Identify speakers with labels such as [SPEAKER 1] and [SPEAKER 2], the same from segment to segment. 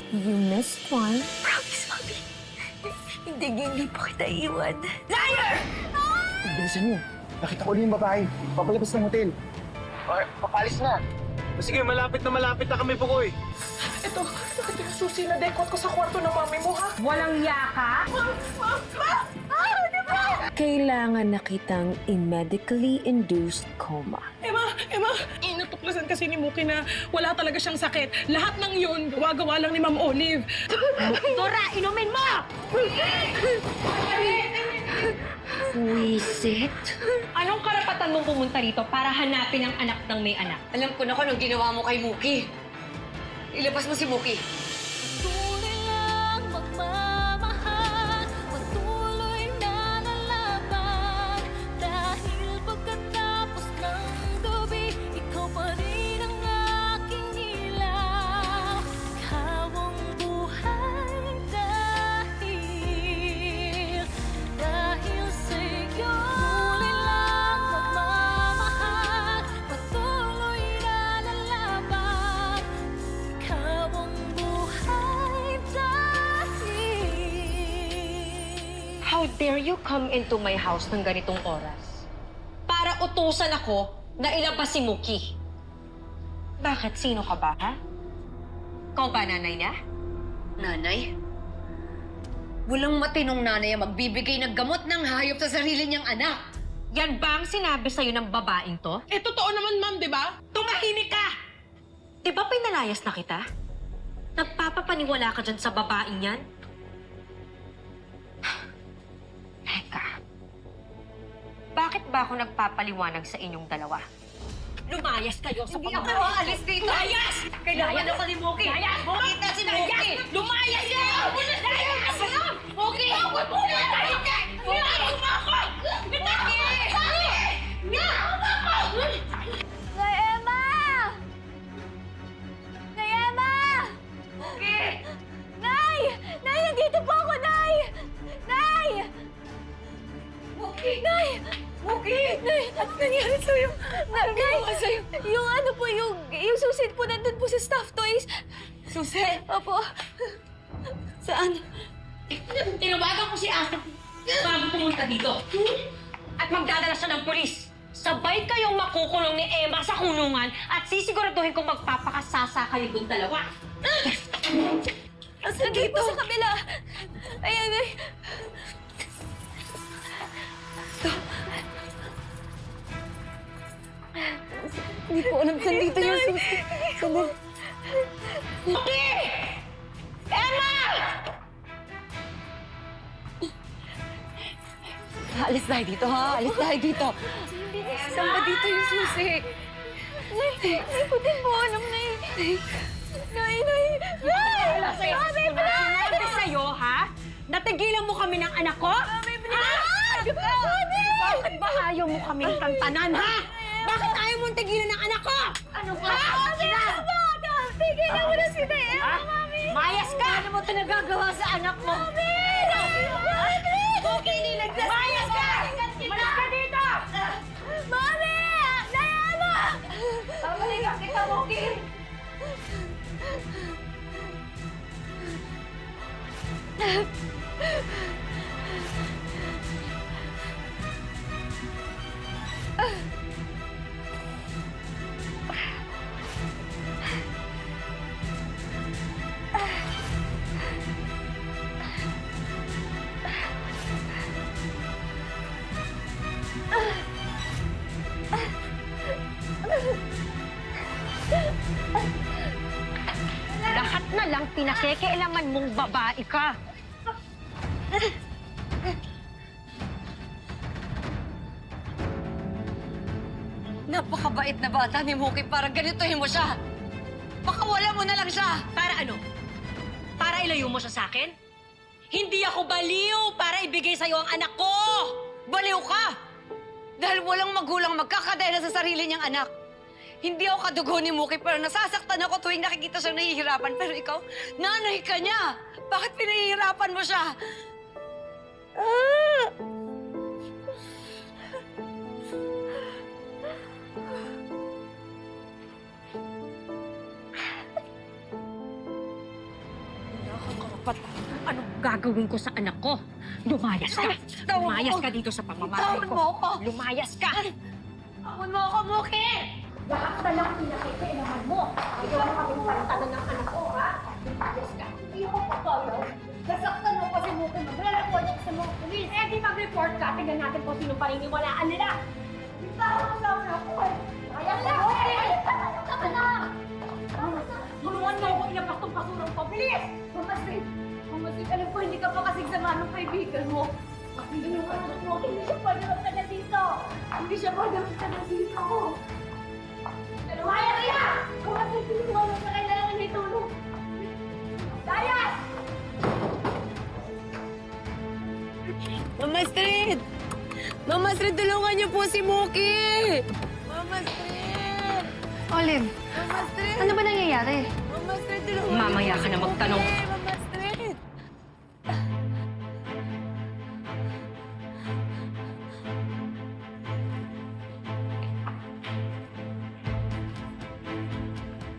[SPEAKER 1] You missed one.
[SPEAKER 2] Promise, Mami. Hindi po kita iwan.
[SPEAKER 3] Bilisan niyo. Nakita ko ulit yung babae. Papalabas ng hotel. Or, papalis na.
[SPEAKER 4] Sige, malapit na kami, Pukoy.
[SPEAKER 5] Ito, nakita yung susi na dekot ko sa kwarto ng mami mo, ha?
[SPEAKER 1] Walang yaka? Kailangan na kitang in-medically induced coma.
[SPEAKER 5] Emma! Natuklasan kasi ni Muki na wala talaga siyang sakit. Lahat ng yun, gawa-gawa lang ni Ma'am Olive.
[SPEAKER 1] Dora, inumin mo! Wisit?
[SPEAKER 6] Anong karapatan mong pumunta rito para hanapin ang anak ng may anak?
[SPEAKER 2] Alam ko na kung anong ginawa mo kay Muki. Ilabas mo si Muki.
[SPEAKER 7] Patuloy lang magmamahal, patuloy na lalaban. Dahil pagkatapos ng gabi, ikaw pa rin ang aking ilaw. Ikaw ang buhay dahil sa'yo. Patuloy lang magmamahal, patuloy na lalaban. Ikaw ang buhay dahil...
[SPEAKER 6] How dare you come into my house ng ganitong oras? Para utusan ako na ilabas si Muki. Bakit? Sino ka ba, ha? Ikaw ba nanay niya?
[SPEAKER 2] Nanay? Walang matinong nanay ang magbibigay ng gamot ng hayop sa sarili niyang anak.
[SPEAKER 6] Yan ba ang sinabi sa'yo ng babaeng to?
[SPEAKER 5] Eh, totoo naman, Ma'am, di ba?
[SPEAKER 6] Tumahimik ka! Di ba pinalayas na kita? Nagpapapaniwala ka dyan sa babaeng yan? Teka. Bakit ba ako nagpapaliwanag sa inyong dalawa? Lumayas kayo sa
[SPEAKER 2] Hindi ako
[SPEAKER 6] pamamahay.
[SPEAKER 2] aalis dito.
[SPEAKER 6] Lumayas! Kailangan ako ni Muki. Makita si Muki. Lumayas kayo! Lumayas! Muki! Lumayas! Lumayas mo ako! Lumayas!
[SPEAKER 7] Nay Emma! Nay Emma! Nay! Nay, nandito po ako, Nay! Nay! Nay! Nay, ano nangyari sa'yo? Ano ginawa sa'yo? Yung ano po, yung susit po nandun po sa stuffed toys.
[SPEAKER 2] Susi!
[SPEAKER 7] Opo.
[SPEAKER 2] Saan?
[SPEAKER 6] Tinawagan ko si Asa bago pumunta dito. At magdadala siya ng pulis. Sabay kayong makukulong ni Emma sa kulungan at sisiguraduhin kong magpapakasasa kayo dun dalawa.
[SPEAKER 7] Asan dito? Po sa kabila. Ayan, ay.
[SPEAKER 2] Hindi ko alam saan dito yung susi. Saan?
[SPEAKER 6] Muki! Emma!
[SPEAKER 2] Alis tayo dito, ha? Alis tayo dito. Saan ba dito yung susi?
[SPEAKER 7] Nay, hindi ko din po alam, Nay. Nay!
[SPEAKER 6] Wala sa'yo. Sinabi sa'yo, ha? Natigilan mo kami ng anak ko? Bakit ba ayaw mo kaming tantanan, ha? Bakit ayaw mong tigilan ng anak ko? Ano ka?
[SPEAKER 7] Tigilan mo na si Nay Emma, Mami!
[SPEAKER 6] Mayas ka! Ano mo ito nagagawa sa anak mo?
[SPEAKER 7] Mami!
[SPEAKER 6] Muki, nilagdas! Mayas ka! Malas ka dito!
[SPEAKER 7] Mami! Nay Emma!
[SPEAKER 6] Pabalikan kita, Muki! Lahat na lang pinakikialaman mong babae ka.
[SPEAKER 2] Napakabait na bata ni Muki para ganituhin mo siya. Pakawala mo na lang siya.
[SPEAKER 6] Para ano? Para ilayo mo siya sa akin? Hindi ako baliw para ibigay sa'yo ang anak ko!
[SPEAKER 2] Baliw ka! Dahil walang magulang magkakadala sa sarili niyang anak. Hindi ako kadugo ni Muki pero nasasaktan ako tuwing nakikita siyang nahihirapan. Pero ikaw, nanay ka niya. Bakit pinahihirapan mo siya?
[SPEAKER 6] Anong gagawin ko sa anak ko? Lumayas ka! Lumayas ka dito sa pamamahay
[SPEAKER 2] Bitawan mo
[SPEAKER 6] ko!
[SPEAKER 2] ako!
[SPEAKER 6] Lumayas ka!
[SPEAKER 2] Tawon mo ako, Muki!
[SPEAKER 7] Lahat na lang pinakikailangan mo. Ayaw mo kaming pantanan ng anak ko, ha? Yes ka. Hindi ako papalaw. Nasaktan mo kasi mo kung magre-report ako sa mga pulis. Eh, di mag-report ka. Tingnan natin kung sino paniniwalaan nila. Bitawan mo sa anak ko, eh. Kaya ka, eh! Tama na! Tulungan mo ako ilabas tong basurang to. Bilis! Mamasid! Mamasid, alam ko hindi ka pa kasing sama ng kaibigan mo. Tulungan mo, hindi siya pwedeng taga dito. Hindi siya pwedeng taga dito. Lumaya kaya! Kung kasi tulungan mo sa kailangan niya tulong. Dayas!
[SPEAKER 2] Mama Astrid! Mama Astrid, tulungan niyo po si Muki! Mama Astrid!
[SPEAKER 8] Olive,
[SPEAKER 2] Mama Astrid!
[SPEAKER 8] ano ba nangyayari?
[SPEAKER 2] Mama Astrid, tulungan niyo
[SPEAKER 6] Mamaya
[SPEAKER 2] po
[SPEAKER 6] ka
[SPEAKER 2] si
[SPEAKER 6] na magtanong.
[SPEAKER 2] Muki! Mama Astrid!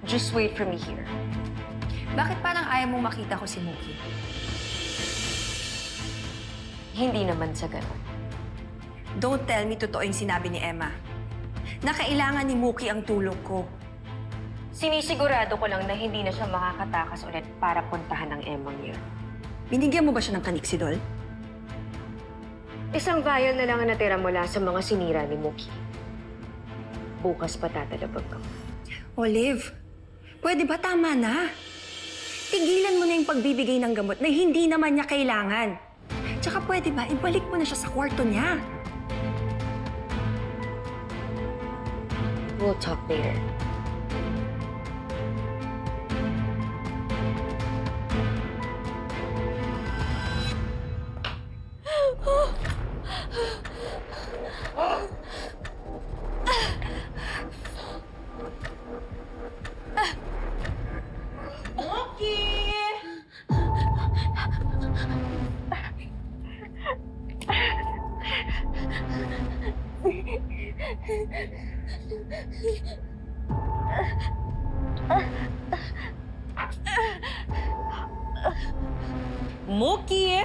[SPEAKER 1] Just wait for me here.
[SPEAKER 8] Bakit parang ayaw mong makita ko si Mookie?
[SPEAKER 1] Hindi naman sa ganun.
[SPEAKER 8] Don't tell me totoo yung sinabi ni Emma. Na kailangan ni Mookie ang tulong ko.
[SPEAKER 1] Sinisigurado ko lang na hindi na siya makakatakas ulit para puntahan ng Emang yun.
[SPEAKER 8] Binigyan mo ba siya ng kaniksidol?
[SPEAKER 1] Isang vial na lang ang natira mula sa mga sinira ni Muki. Bukas pa tatalabag ko.
[SPEAKER 8] Olive, pwede ba tama na? Tigilan mo na yung pagbibigay ng gamot na hindi naman niya kailangan. Tsaka pwede ba, ibalik mo na siya sa kwarto niya.
[SPEAKER 1] We'll talk later.
[SPEAKER 2] Muki!